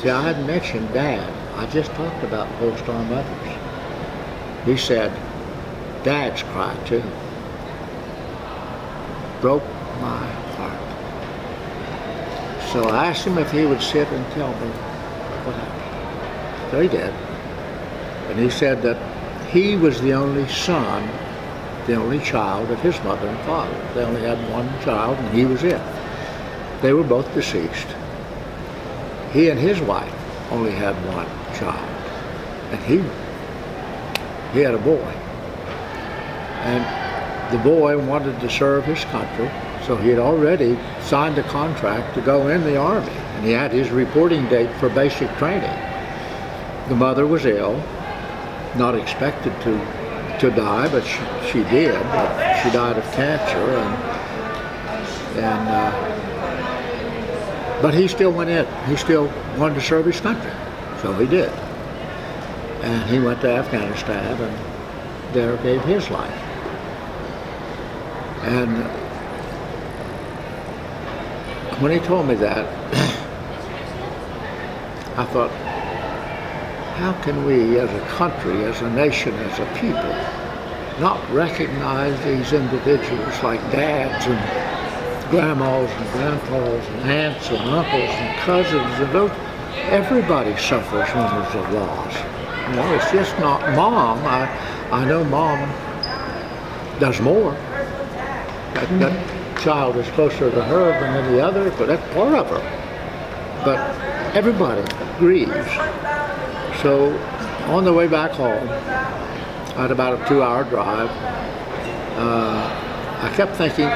See, I hadn't mentioned Dad. I just talked about Gold Star mothers. He said, Dads cry too. Broke my heart. So I asked him if he would sit and tell me what happened. So he did. And he said that he was the only son, the only child of his mother and father. They only had one child and he was it. They were both deceased. He and his wife only had one child. And he had a boy. And the boy wanted to serve his country, so he had already signed a contract to go in the Army. And he had his reporting date for basic training. The mother was ill, not expected to die, but she did. She died of cancer, but he still went in. He still wanted to serve his country, so he did. And he went to Afghanistan and there gave his life. And when he told me that, I thought, how can we as a country, as a nation, as a people, not recognize these individuals like dads and grandmas and grandpas and aunts and uncles and cousins and those? Everybody suffers when there's a loss. You know, it's just not Mom. I know Mom does more. That child is closer to her than any other, but that's part of her. But everybody grieves. So on the way back home, I had about a 2-hour drive. I kept thinking,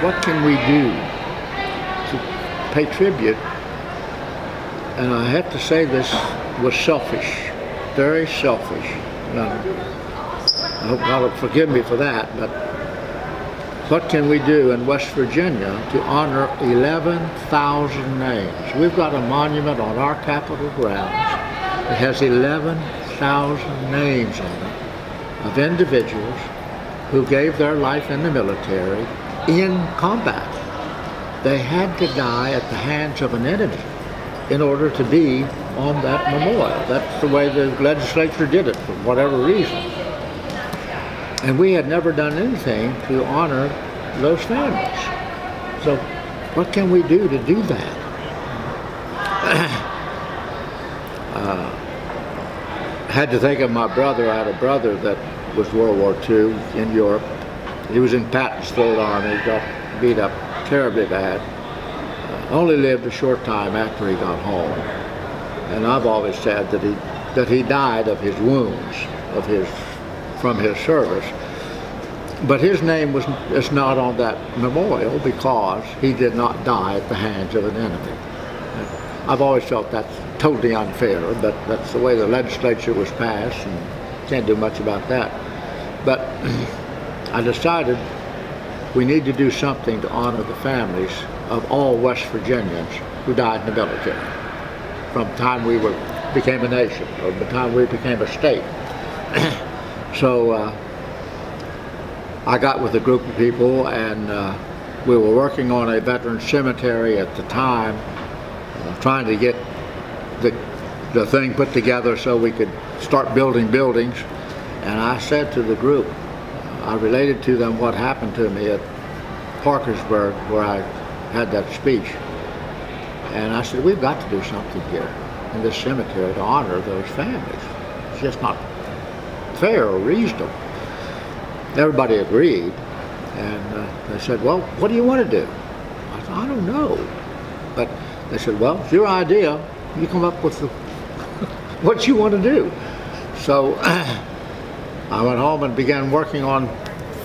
what can we do to pay tribute? And I have to say this was selfish, very selfish. I hope God will forgive me for that, but what can we do in West Virginia to honor 11,000 names? We've got a monument on our Capitol grounds. It has 11,000 names on it of individuals who gave their life in the military in combat. They had to die at the hands of an enemy in order to be on that memorial. That's the way the legislature did it for whatever reason. And we had never done anything to honor those families. So what can we do to do that? I had to think of my brother. I had a brother that was World War II in Europe. He was in Patton's Third Army, got beat up terribly bad. Only lived a short time after he got home. And I've always said that he died of his wounds, from his service. But his name is not on that memorial because he did not die at the hands of an enemy. I've always felt that's totally unfair, but that's the way the legislature was passed, and can't do much about that. But I decided we need to do something to honor the families of all West Virginians who died in the military from the time we became a nation, or the time we became a state. So I got with a group of people, and we were working on a veteran cemetery at the time, trying to get the thing put together so we could start building buildings. And I said to the group, I related to them what happened to me at Parkersburg, where I had that speech. And I said, we've got to do something here in this cemetery to honor those families. It's just not fair or reasonable. Everybody agreed, and they said, well, what do you want to do? I said, I don't know. But they said, well, it's your idea. You come up with what you want to do. So I went home and began working on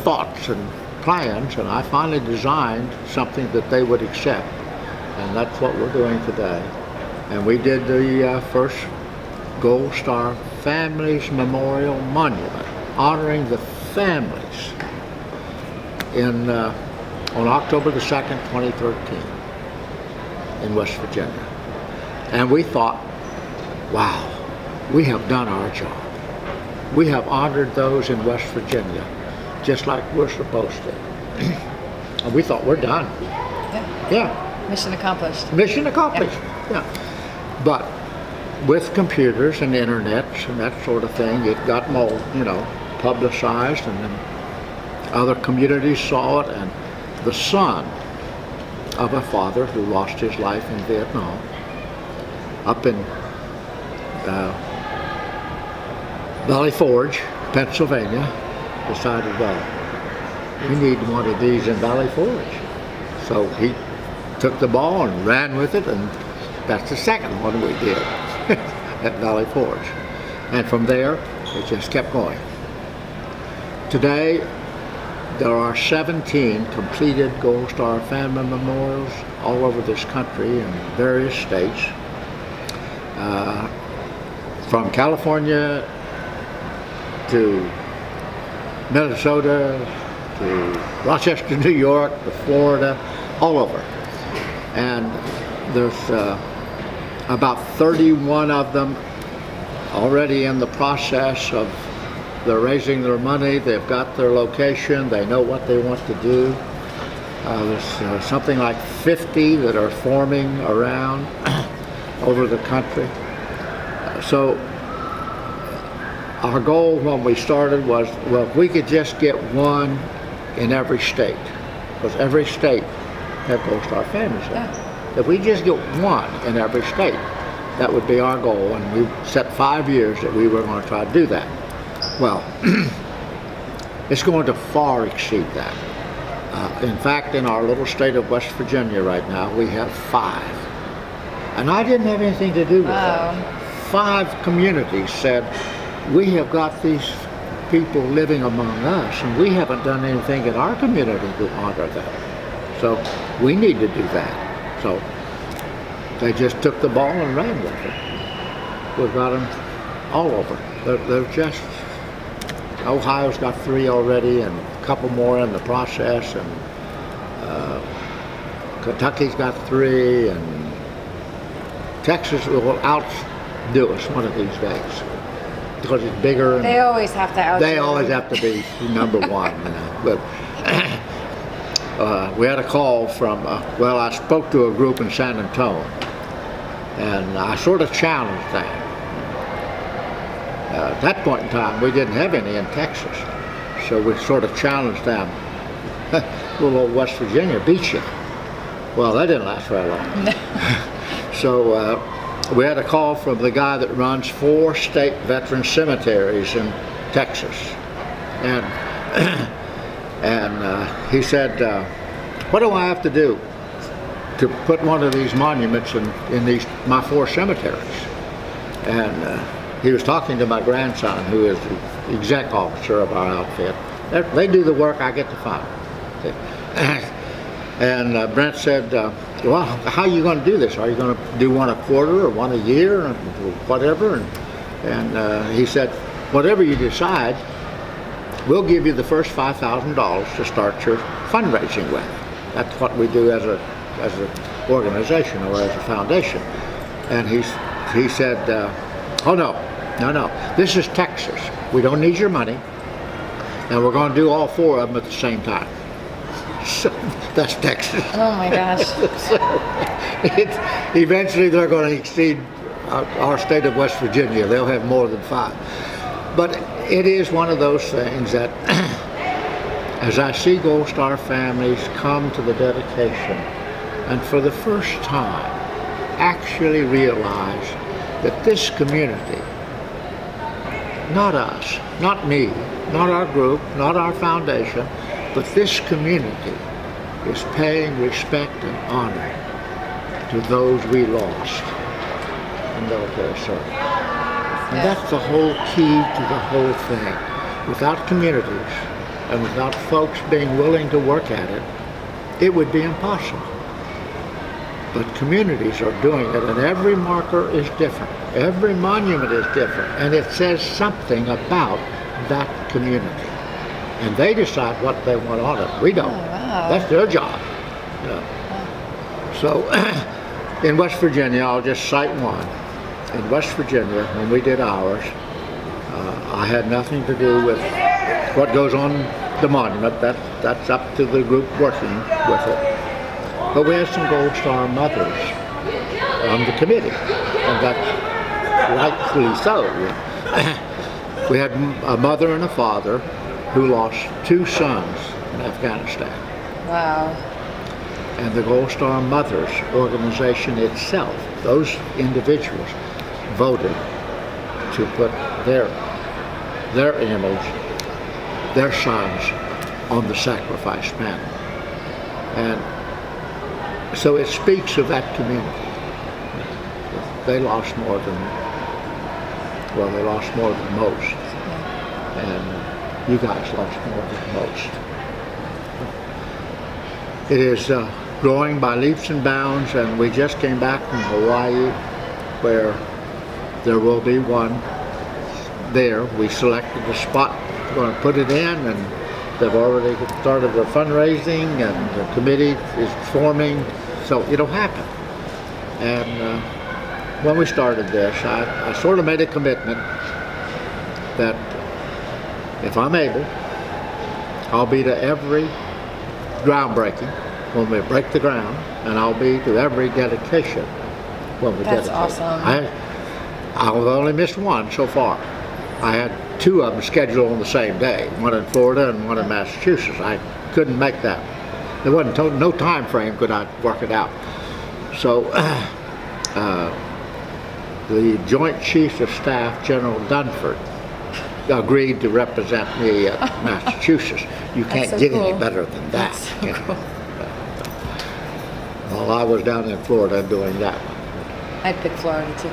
thoughts and plans, and I finally designed something that they would accept. And that's what we're doing today. And we did the first Gold Star Families Memorial Monument, honoring the families on October the 2nd, 2013 in West Virginia. And we thought, wow, we have done our job. We have honored those in West Virginia just like we're supposed to. And we thought, we're done. Yeah. Yeah. Mission accomplished. Mission accomplished. Yeah. But with computers and internets and that sort of thing, it got more, publicized, and then other communities saw it, and the son of a father who lost his life in Vietnam up in Valley Forge, Pennsylvania, decided, we need one of these in Valley Forge. So he took the ball and ran with it, and that's the second one we did at Valley Forge. And from there, it just kept going. Today, there are 17 completed Gold Star family memorials all over this country in various states. From California to Minnesota to Rochester, New York, to Florida, all over. And there's about 31 of them already in the process of they're raising their money, they've got their location, they know what they want to do. There's something like 50 that are forming around over the country. So our goal when we started was, well, if we could just get one in every state, because every state have Gold Star families there. Yeah. If we just get one in every state, that would be our goal, and we set 5 years that we were going to try to do that. Well, it's going to far exceed that. In fact, in our little state of West Virginia right now, we have 5. And I didn't have anything to do with that. 5 communities said, we have got these people living among us, and we haven't done anything in our community to honor them. So we need to do that. So they just took the ball and ran with it. We've got them all over. They're just, Ohio's got 3 already, and a couple more in the process, and Kentucky's got 3, and Texas will outdo us one of these days because it's bigger. And they always have to outdo. They always have to be number one. But we had a call from, I spoke to a group in San Antonio, and I sort of challenged that. At that point in time, we didn't have any in Texas, so we sort of challenged them. Little old West Virginia beat you. Well, that didn't last very long. So we had a call from the guy that runs 4 state veteran cemeteries in Texas, and he said, "What do I have to do to put one of these monuments in these my 4 cemeteries?" And he was talking to my grandson, who is the exec officer of our outfit. They do the work, I get to find. And Brent said, well, how are you going to do this? Are you going to do one a quarter or one a year or whatever? And he said, whatever you decide, we'll give you the first $5,000 to start your fundraising with. That's what we do as an organization or as a foundation. And he said, oh no, this is Texas. We don't need your money, and we're going to do all 4 of them at the same time. So that's Texas. Oh my gosh. So eventually they're going to exceed our state of West Virginia. They'll have more than 5. But it is one of those things that as I see Gold Star families come to the dedication and for the first time actually realize that this community, not us, not me, not our group, not our foundation, but this community is paying respect and honor to those we lost in military service. And that's the whole key to the whole thing. Without communities and without folks being willing to work at it, it would be impossible. But communities are doing it, and every marker is different. Every monument is different, and it says something about that community. And they decide what they want on it. We don't. Oh, wow. That's their job. So in West Virginia, I'll just cite one. In West Virginia, when we did ours, I had nothing to do with what goes on the monument. That's up to the group working with it. But we had some Gold Star mothers on the committee, and rightfully so. We had a mother and a father who lost 2 sons in Afghanistan. Wow. And the Gold Star Mothers organization itself, those individuals voted to put their image, their sons, on the sacrifice panel. And so it speaks of that community. They lost more than most. And you guys lost more than most. It is growing by leaps and bounds, and we just came back from Hawaii, where there will be one there. We selected the spot, we're going to put it in, and they've already started their fundraising, and the committee is forming, so it'll happen. And when we started this, I sort of made a commitment that if I'm able, I'll be to every groundbreaking when we break the ground, and I'll be to every dedication when we dedicate. That's awesome. I've only missed one so far. I had 2 of them scheduled on the same day, one in Florida and one in Massachusetts. I couldn't make that. There wasn't no time frame could I work it out. So the Joint Chiefs of Staff, General Dunford, agreed to represent me at Massachusetts. You can't so get cool. any better than that. That's so cool. Well, I was down in Florida doing that. I'd pick Florida too.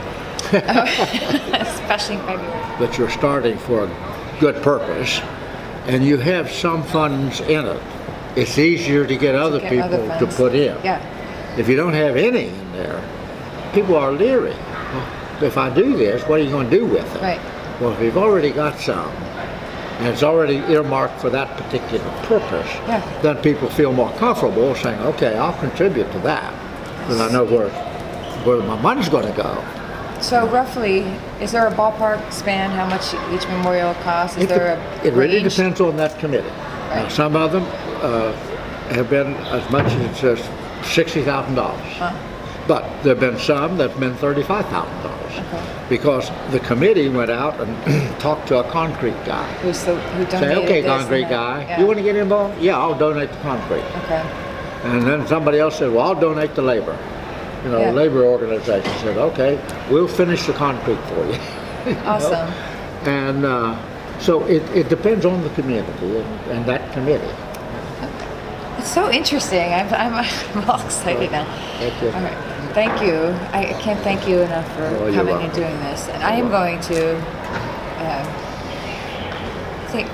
Especially in February. But you're starting for a good purpose, and you have some funds in it. It's easier to get other people to put in. Yeah. If you don't have any in there, people are leery. Well, if I do this, what are you going to do with it? Right. Well, if you've already got some, and it's already earmarked for that particular purpose, then people feel more comfortable saying, okay, I'll contribute to that, because I know where my money's going to go. So roughly, is there a ballpark span how much each memorial costs? Is there a It really range? depends on that committee. Now, some of them have been as much as $60,000. But there have been some that have been $35,000. Because the committee went out and talked to a concrete guy. Who donated Say, okay, this concrete and guy, that. you want to get involved? Yeah, I'll donate the concrete. Okay. And then somebody else said, well, I'll donate the labor. Labor organization said, okay, we'll finish the concrete for you. Awesome. And so it depends on the community and that committee. It's so interesting. I'm all excited now. Thank you. All right. Thank you. I can't thank you enough for coming and doing this. And I am going to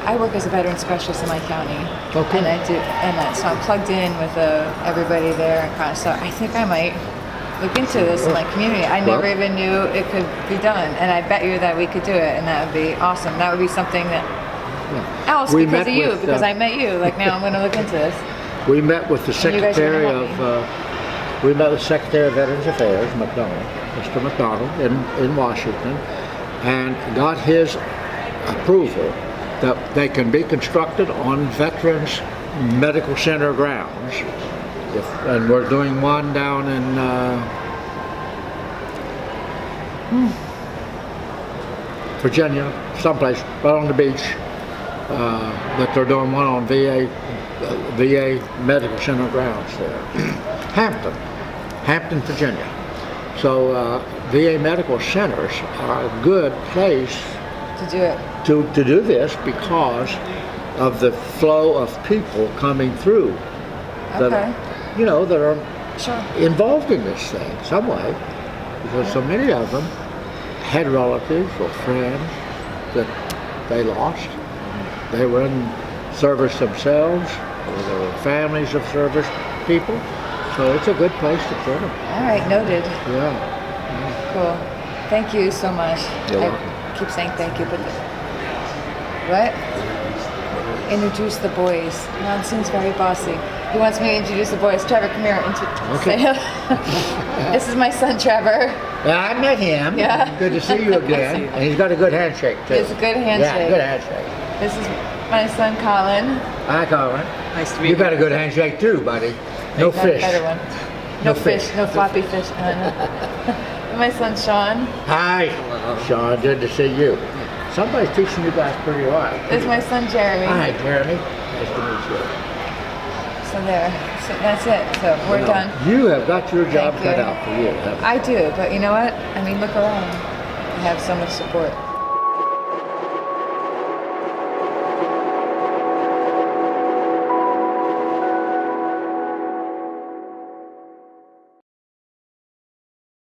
I work as a veteran specialist in my county. Okay. And so I'm plugged in with everybody there and kind of so I think I might look into this in my community. I never even knew it could be done, and I bet you that we could do it, and that would be awesome. That would be something that else because of you, because I met you. Like now, I'm going to look into this. We met with the Secretary of Veterans Affairs, Mr. McDonald, in Washington, and got his approval that they can be constructed on Veterans Medical Center grounds. And we're doing one down in Virginia, someplace right on the beach. But they're doing one on VA Medical Center grounds there. Hampton, Virginia. So VA medical centers are a good place to do it. To do this because of the flow of people coming through. Okay. That are involved in this thing some way, because so many of them had relatives or friends that they lost. They were in service themselves, or they were families of service people. So it's a good place to put them. All right, noted. Yeah. Cool. Thank you so much. You're welcome. I keep saying thank you, but what? Introduce the boys. No, it seems very bossy. He wants me to introduce the boys. Trevor, come here. Okay. This is my son, Trevor. Yeah, I met him. Yeah. Good to see you again. And he's got a good handshake, too. It's a good handshake. Yeah, good handshake. This is my son, Colin. Hi, Colin. Nice to meet you. You got a good handshake, too, buddy. No Got fish. a better one. No fish. No floppy fish. my son Sean. Hi, Sean. Good to see you. Somebody's teaching you guys pretty well. This is my son Jeremy. Hi, Jeremy. Nice to meet you. So there. So that's it. So we're done. You have got your job Thank cut you. out for you. Haven't you? I do, but you know what? I mean, look around. I have so much support.